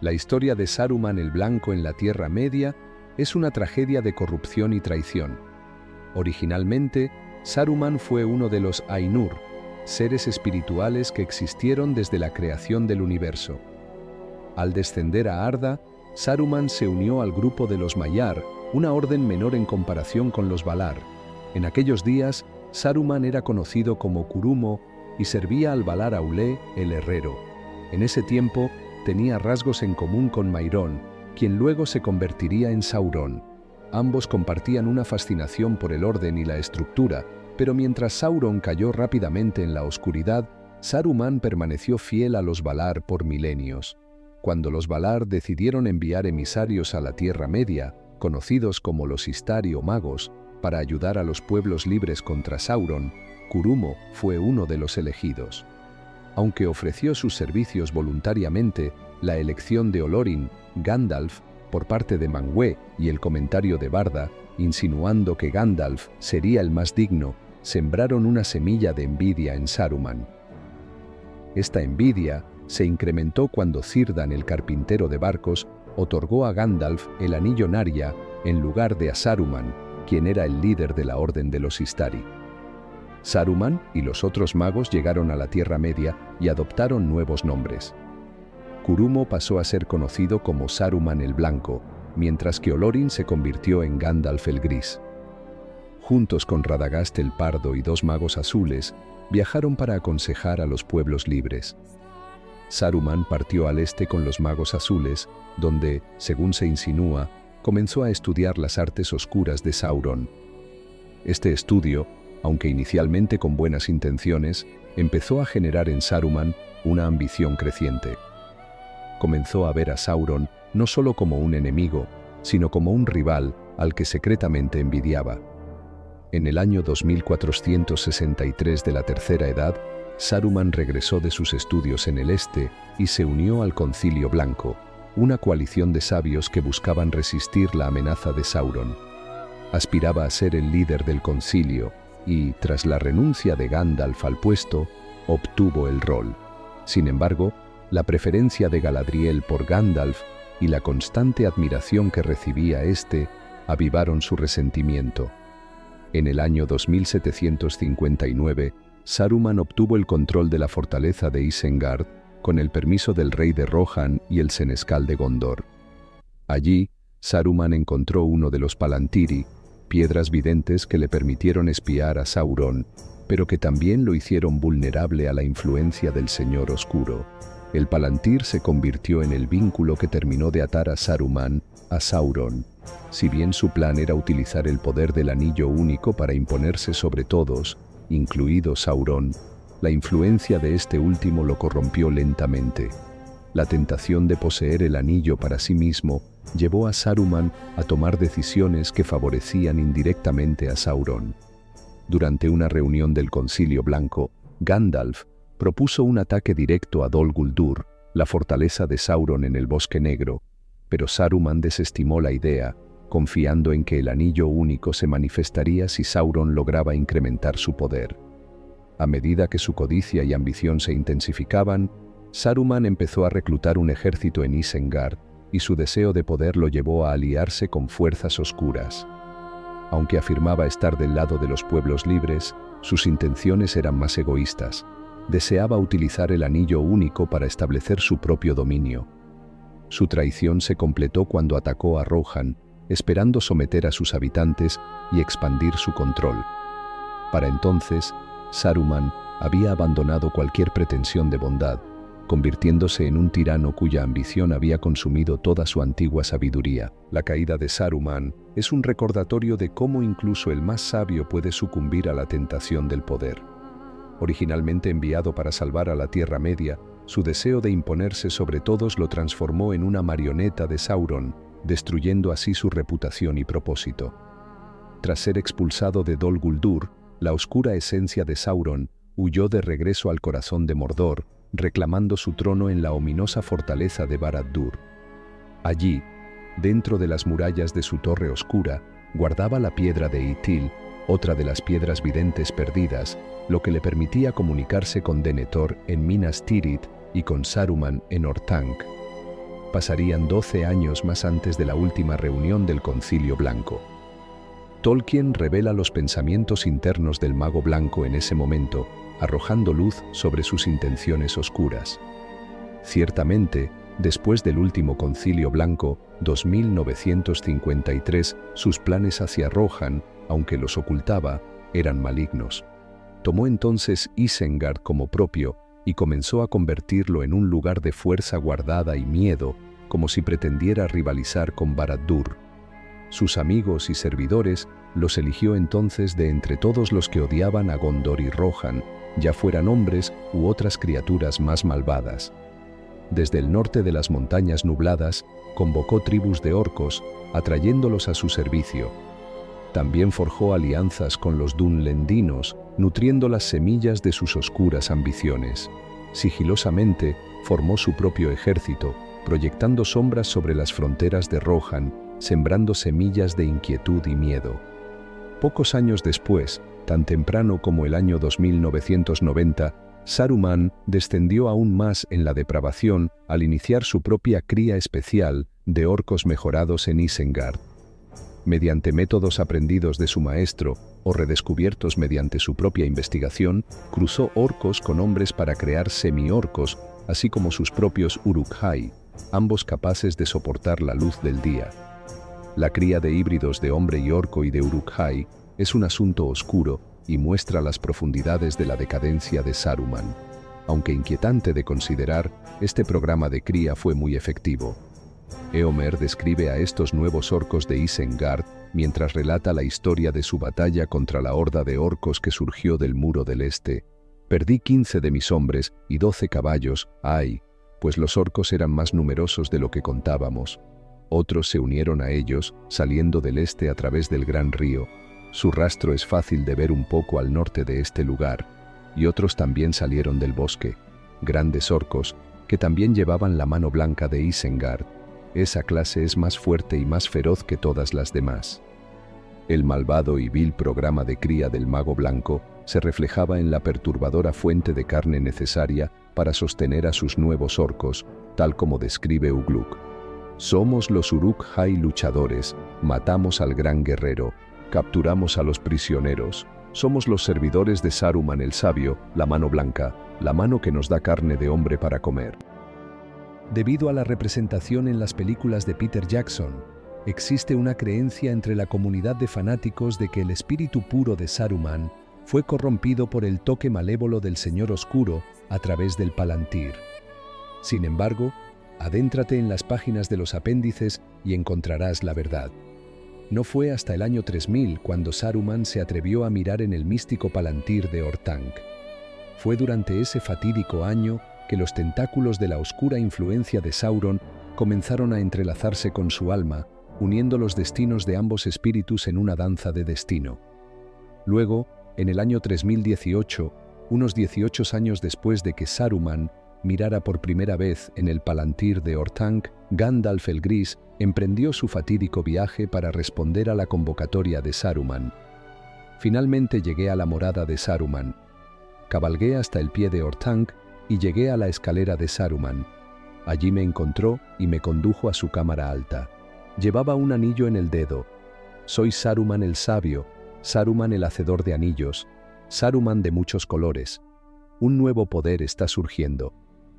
La historia de Saruman el Blanco en la Tierra Media es una tragedia de corrupción y traición. Originalmente, Saruman fue uno de los Ainur, seres espirituales que existieron desde la creación del universo. Al descender a Arda, Saruman se unió al grupo de los Maiar, una orden menor en comparación con los Valar. En aquellos días, Saruman era conocido como Kurumo y servía al Valar Aulé, el herrero. En ese tiempo, tenía rasgos en común con Mairón, quien luego se convertiría en Sauron. Ambos compartían una fascinación por el orden y la estructura, pero mientras Sauron cayó rápidamente en la oscuridad, Saruman permaneció fiel a los Valar por milenios. Cuando los Valar decidieron enviar emisarios a la Tierra Media, conocidos como los Istari o Magos, para ayudar a los pueblos libres contra Sauron, Kurumo fue uno de los elegidos. Aunque ofreció sus servicios voluntariamente, la elección de Olorin, Gandalf, por parte de Manwë y el comentario de Barda, insinuando que Gandalf sería el más digno, sembraron una semilla de envidia en Saruman. Esta envidia se incrementó cuando Círdan, el carpintero de barcos, otorgó a Gandalf el anillo Narya en lugar de a Saruman, quien era el líder de la Orden de los Istari. Saruman y los otros magos llegaron a la Tierra Media y adoptaron nuevos nombres. Kurumo pasó a ser conocido como Saruman el Blanco, mientras que Olorin se convirtió en Gandalf el Gris. Juntos con Radagast el Pardo y dos magos azules, viajaron para aconsejar a los pueblos libres. Saruman partió al este con los magos azules, donde, según se insinúa, comenzó a estudiar las artes oscuras de Sauron. Este estudio, aunque inicialmente con buenas intenciones, empezó a generar en Saruman una ambición creciente. Comenzó a ver a Sauron no solo como un enemigo, sino como un rival al que secretamente envidiaba. En el año 2463 de la Tercera Edad, Saruman regresó de sus estudios en el este y se unió al Concilio Blanco, una coalición de sabios que buscaban resistir la amenaza de Sauron. Aspiraba a ser el líder del concilio y, tras la renuncia de Gandalf al puesto, obtuvo el rol. Sin embargo, la preferencia de Galadriel por Gandalf y la constante admiración que recibía éste avivaron su resentimiento. En el año 2759, Saruman obtuvo el control de la fortaleza de Isengard con el permiso del rey de Rohan y el senescal de Gondor. Allí, Saruman encontró uno de los Palantiri, piedras videntes que le permitieron espiar a Sauron, pero que también lo hicieron vulnerable a la influencia del Señor Oscuro. El Palantir se convirtió en el vínculo que terminó de atar a Saruman a Sauron. Si bien su plan era utilizar el poder del Anillo Único para imponerse sobre todos, incluido Sauron, la influencia de este último lo corrompió lentamente. La tentación de poseer el anillo para sí mismo llevó a Saruman a tomar decisiones que favorecían indirectamente a Sauron. Durante una reunión del Concilio Blanco, Gandalf propuso un ataque directo a Dol Guldur, la fortaleza de Sauron en el Bosque Negro, pero Saruman desestimó la idea, confiando en que el Anillo Único se manifestaría si Sauron lograba incrementar su poder. A medida que su codicia y ambición se intensificaban, Saruman empezó a reclutar un ejército en Isengard, y su deseo de poder lo llevó a aliarse con fuerzas oscuras. Aunque afirmaba estar del lado de los pueblos libres, sus intenciones eran más egoístas. Deseaba utilizar el Anillo Único para establecer su propio dominio. Su traición se completó cuando atacó a Rohan, esperando someter a sus habitantes y expandir su control. Para entonces, Saruman había abandonado cualquier pretensión de bondad, convirtiéndose en un tirano cuya ambición había consumido toda su antigua sabiduría. La caída de Saruman es un recordatorio de cómo incluso el más sabio puede sucumbir a la tentación del poder. Originalmente enviado para salvar a la Tierra Media, su deseo de imponerse sobre todos lo transformó en una marioneta de Sauron, destruyendo así su reputación y propósito. Tras ser expulsado de Dol Guldur, la oscura esencia de Sauron huyó de regreso al corazón de Mordor, reclamando su trono en la ominosa fortaleza de Barad-dûr. Allí, dentro de las murallas de su torre oscura, guardaba la piedra de Ithil, otra de las piedras videntes perdidas, lo que le permitía comunicarse con Denethor en Minas Tirith y con Saruman en Orthanc. pasarían 12 años más antes de la última reunión del Concilio Blanco. Tolkien revela los pensamientos internos del Mago Blanco en ese momento, arrojando luz sobre sus intenciones oscuras. Ciertamente, después del último Concilio Blanco, 2953, sus planes hacia Rohan, aunque los ocultaba, eran malignos. Tomó entonces Isengard como propio y comenzó a convertirlo en un lugar de fuerza guardada y miedo, como si pretendiera rivalizar con Barad-dûr. Sus amigos y servidores los eligió entonces de entre todos los que odiaban a Gondor y Rohan, ya fueran hombres u otras criaturas más malvadas. Desde el norte de las montañas nubladas, convocó tribus de orcos, atrayéndolos a su servicio. También forjó alianzas con los dunlendinos, nutriendo las semillas de sus oscuras ambiciones. Sigilosamente, formó su propio ejército, proyectando sombras sobre las fronteras de Rohan, sembrando semillas de inquietud y miedo. Pocos años después, tan temprano como el año 2990, Saruman descendió aún más en la depravación al iniciar su propia cría especial de orcos mejorados en Isengard. Mediante métodos aprendidos de su maestro o redescubiertos mediante su propia investigación, cruzó orcos con hombres para crear semi-orcos, así como sus propios Uruk-hai, ambos capaces de soportar la luz del día. La cría de híbridos de hombre y orco y de Uruk-hai es un asunto oscuro y muestra las profundidades de la decadencia de Saruman. Aunque inquietante de considerar, este programa de cría fue muy efectivo. Éomer describe a estos nuevos orcos de Isengard mientras relata la historia de su batalla contra la horda de orcos que surgió del muro del este. Perdí 15 de mis hombres y 12 caballos, pues los orcos eran más numerosos de lo que contábamos. Otros se unieron a ellos, saliendo del este a través del gran río. Su rastro es fácil de ver un poco al norte de este lugar, y otros también salieron del bosque, grandes orcos, que también llevaban la mano blanca de Isengard. Esa clase es más fuerte y más feroz que todas las demás. El malvado y vil programa de cría del Mago Blanco se reflejaba en la perturbadora fuente de carne necesaria para sostener a sus nuevos orcos, tal como describe Ugluk. Somos los Uruk-hai luchadores, matamos al gran guerrero, capturamos a los prisioneros, somos los servidores de Saruman el sabio, la mano blanca, la mano que nos da carne de hombre para comer. Debido a la representación en las películas de Peter Jackson, existe una creencia entre la comunidad de fanáticos de que el espíritu puro de Saruman fue corrompido por el toque malévolo del Señor Oscuro a través del Palantir. Sin embargo, adéntrate en las páginas de los apéndices y encontrarás la verdad. No fue hasta el año 3000 cuando Saruman se atrevió a mirar en el místico Palantir de Orthanc. Fue durante ese fatídico año que los tentáculos de la oscura influencia de Sauron comenzaron a entrelazarse con su alma, uniendo los destinos de ambos espíritus en una danza de destino. Luego, en el año 3018, unos 18 años después de que Saruman mirara por primera vez en el Palantir de Orthanc, Gandalf el Gris emprendió su fatídico viaje para responder a la convocatoria de Saruman. Finalmente llegué a la morada de Saruman. Cabalgué hasta el pie de Orthanc y llegué a la escalera de Saruman. Allí me encontró y me condujo a su cámara alta. Llevaba un anillo en el dedo. Soy Saruman el sabio, Saruman el hacedor de anillos, Saruman de muchos colores. Un nuevo poder está surgiendo.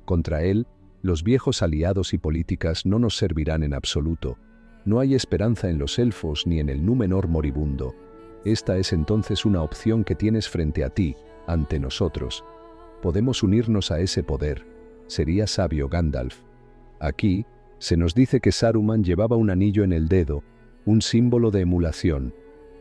Contra él, los viejos aliados y políticas no nos servirán en absoluto. No hay esperanza en los elfos ni en el Númenor moribundo. Esta es entonces una opción que tienes frente a ti, ante nosotros. Podemos unirnos a ese poder. Sería sabio Gandalf. Aquí, se nos dice que Saruman llevaba un anillo en el dedo, un símbolo de emulación.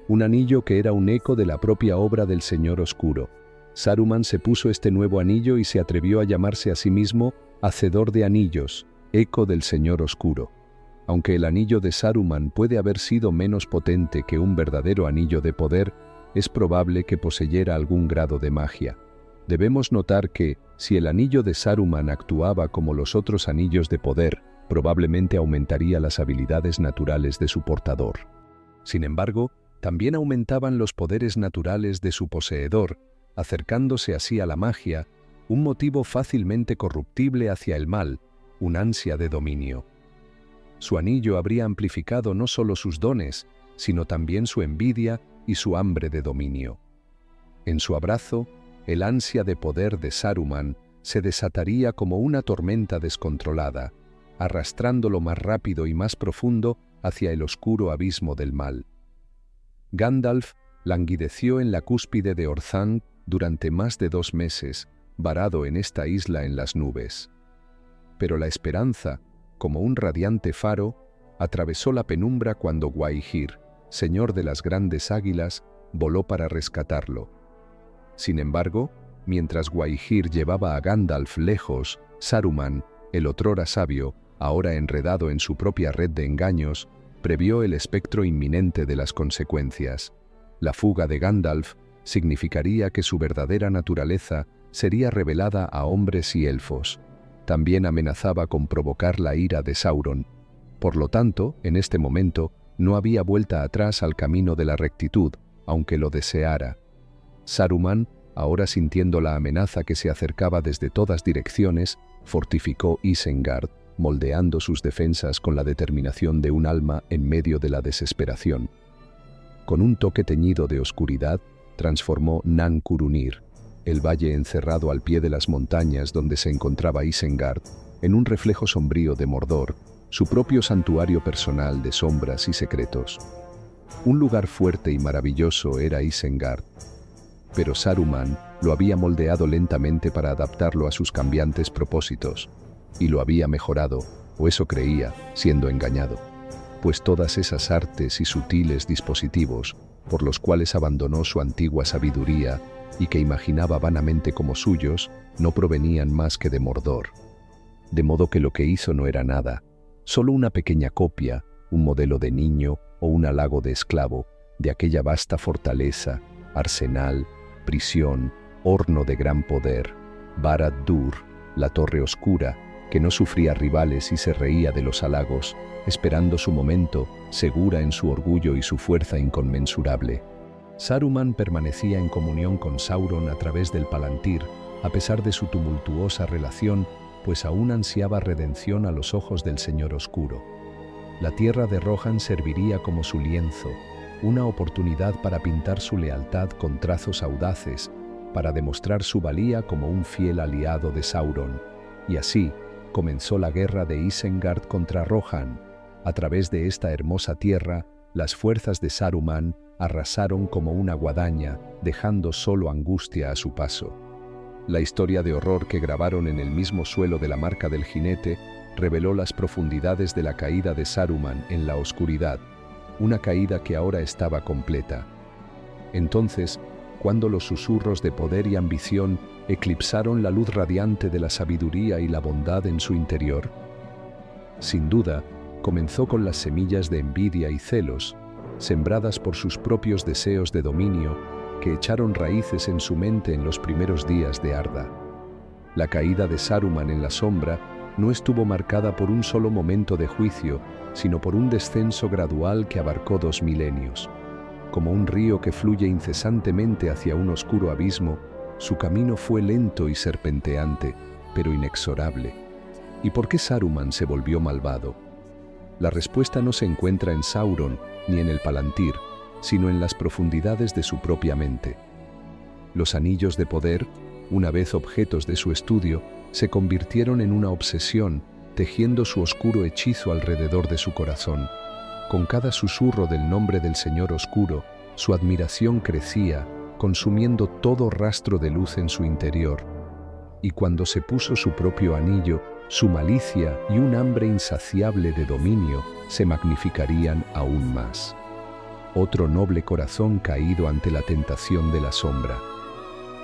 Un anillo que era un eco de la propia obra del Señor Oscuro. Saruman se puso este nuevo anillo y se atrevió a llamarse a sí mismo Hacedor de Anillos, eco del Señor Oscuro. Aunque el anillo de Saruman puede haber sido menos potente que un verdadero anillo de poder, es probable que poseyera algún grado de magia. Debemos notar que, si el anillo de Saruman actuaba como los otros anillos de poder, probablemente aumentaría las habilidades naturales de su portador. Sin embargo, también aumentaban los poderes naturales de su poseedor, acercándose así a la magia, un motivo fácilmente corruptible hacia el mal, un ansia de dominio. Su anillo habría amplificado no solo sus dones, sino también su envidia y su hambre de dominio. En su abrazo, el ansia de poder de Saruman se desataría como una tormenta descontrolada, arrastrándolo más rápido y más profundo hacia el oscuro abismo del mal. Gandalf languideció en la cúspide de Orthanc durante más de 2 meses, varado en esta isla en las nubes. Pero la esperanza, como un radiante faro, atravesó la penumbra cuando Gwaihir, señor de las grandes águilas, voló para rescatarlo. Sin embargo, mientras Gwaihir llevaba a Gandalf lejos, Saruman, el otrora sabio, ahora enredado en su propia red de engaños, previó el espectro inminente de las consecuencias. La fuga de Gandalf significaría que su verdadera naturaleza sería revelada a hombres y elfos. También amenazaba con provocar la ira de Sauron. Por lo tanto, en este momento, no había vuelta atrás al camino de la rectitud, aunque lo deseara. Saruman, ahora sintiendo la amenaza que se acercaba desde todas direcciones, fortificó Isengard, moldeando sus defensas con la determinación de un alma en medio de la desesperación. Con un toque teñido de oscuridad, transformó Nan Curunir, el valle encerrado al pie de las montañas donde se encontraba Isengard, en un reflejo sombrío de Mordor, su propio santuario personal de sombras y secretos. Un lugar fuerte y maravilloso era Isengard, pero Saruman lo había moldeado lentamente para adaptarlo a sus cambiantes propósitos, y lo había mejorado, o eso creía, siendo engañado, pues todas esas artes y sutiles dispositivos, por los cuales abandonó su antigua sabiduría y que imaginaba vanamente como suyos, no provenían más que de Mordor. De modo que lo que hizo no era nada, solo una pequeña copia, un modelo de niño o un halago de esclavo, de aquella vasta fortaleza, arsenal, prisión, horno de gran poder, Barad-dûr, la torre oscura, que no sufría rivales y se reía de los halagos, esperando su momento, segura en su orgullo y su fuerza inconmensurable. Saruman permanecía en comunión con Sauron a través del Palantir, a pesar de su tumultuosa relación, pues aún ansiaba redención a los ojos del Señor Oscuro. La tierra de Rohan serviría como su lienzo, una oportunidad para pintar su lealtad con trazos audaces, para demostrar su valía como un fiel aliado de Sauron. Y así comenzó la guerra de Isengard contra Rohan. A través de esta hermosa tierra, las fuerzas de Saruman arrasaron como una guadaña, dejando solo angustia a su paso. La historia de horror que grabaron en el mismo suelo de la marca del jinete reveló las profundidades de la caída de Saruman en la oscuridad, una caída que ahora estaba completa. Entonces, cuando los susurros de poder y ambición eclipsaron la luz radiante de la sabiduría y la bondad en su interior, sin duda, comenzó con las semillas de envidia y celos, sembradas por sus propios deseos de dominio, que echaron raíces en su mente en los primeros días de Arda. La caída de Saruman en la sombra no estuvo marcada por un solo momento de juicio, sino por un descenso gradual que abarcó 2 milenios. Como un río que fluye incesantemente hacia un oscuro abismo, su camino fue lento y serpenteante, pero inexorable. ¿Y por qué Saruman se volvió malvado? La respuesta no se encuentra en Sauron ni en el Palantir, sino en las profundidades de su propia mente. Los anillos de poder, una vez objetos de su estudio, se convirtieron en una obsesión, tejiendo su oscuro hechizo alrededor de su corazón. Con cada susurro del nombre del Señor Oscuro, su admiración crecía, consumiendo todo rastro de luz en su interior. Y cuando se puso su propio anillo, su malicia y un hambre insaciable de dominio se magnificarían aún más. Otro noble corazón caído ante la tentación de la sombra.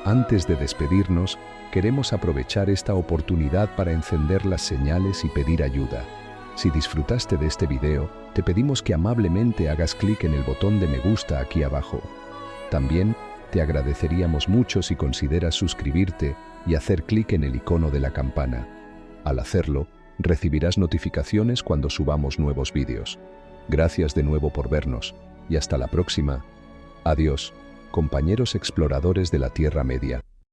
Antes de despedirnos, queremos aprovechar esta oportunidad para encender las señales y pedir ayuda. Si disfrutaste de este video, te pedimos que amablemente hagas clic en el botón de me gusta aquí abajo. También te agradeceríamos mucho si consideras suscribirte y hacer clic en el icono de la campana. Al hacerlo, recibirás notificaciones cuando subamos nuevos vídeos. Gracias de nuevo por vernos, y hasta la próxima. Adiós, compañeros exploradores de la Tierra Media.